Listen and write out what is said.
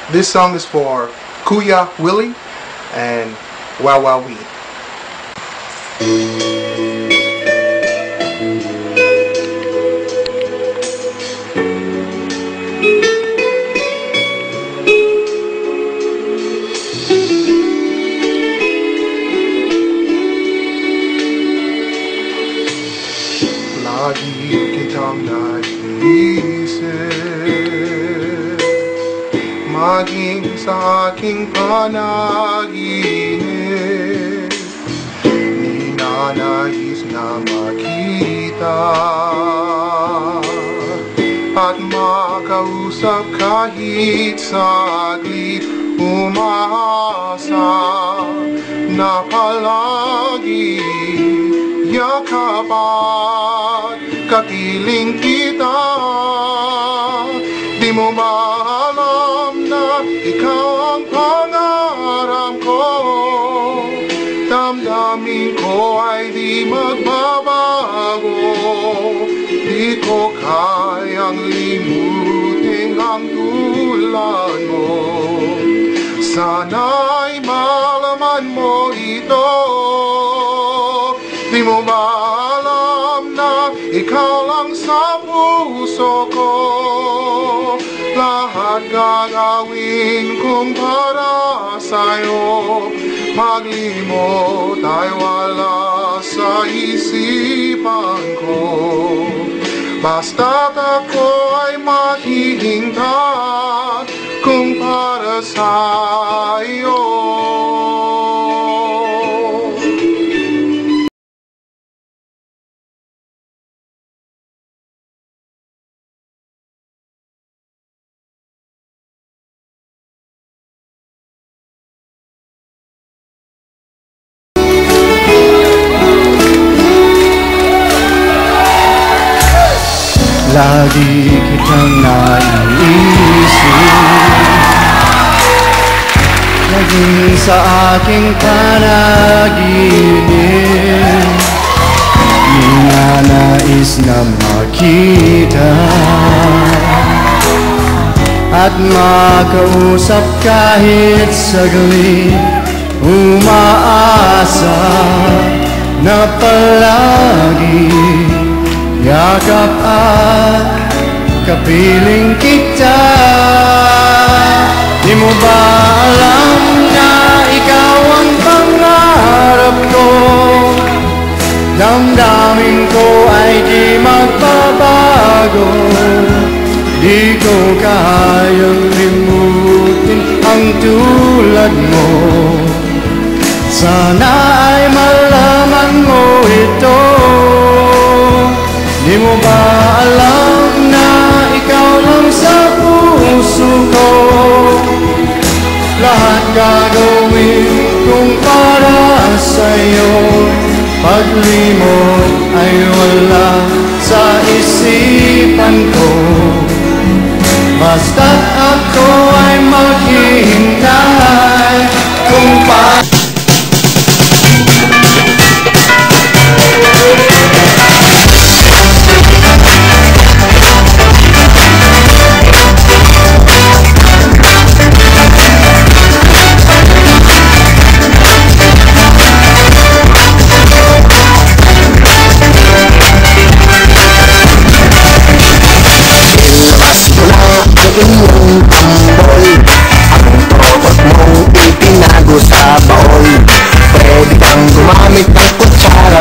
This song is for Kuya Willie and Wow Wow Wee. Lagi kitang naiisip, maging sa aking panaginip, ninanais na makita at makausap kahit saglit. Umaasa na palagi yakap at kapiling kita. Di mo ba alam na ikaw ang pangarap ko? Damdamin ko ay di magbabago. Di ko kayang limutin ang tulad mo. Sana'y malaman mo ito. Di mo ba alam na ikaw lang sa puso ko? Lahat gagawin kong para sa'yo. Maglimot ay wala sa isipan ko. Basta't ako ay maghihintay kung para sa'yo. Lagi kitang naiisip, laging sa aking panaginip, ninanais na makita at makausap kahit saglit. Umaasa na palagi yakap at kapiling kita. Di mo ba alam na ikaw ang pangarap ko? Damdamin ko ay di magbabago. Di ko kayang limutin ang tulad mo. Sana ay malaman mo ito. Di mo ba alam na ikaw lang sa puso ko? Lahat gagawin kong para sa'yo. Paglimot ay wala sa isipan ko. Basta't ako ay maghihintay kung pa. Iyong tambol, ang trokot mong itinago sa baol. Pwede kang gumamit ng kutsara,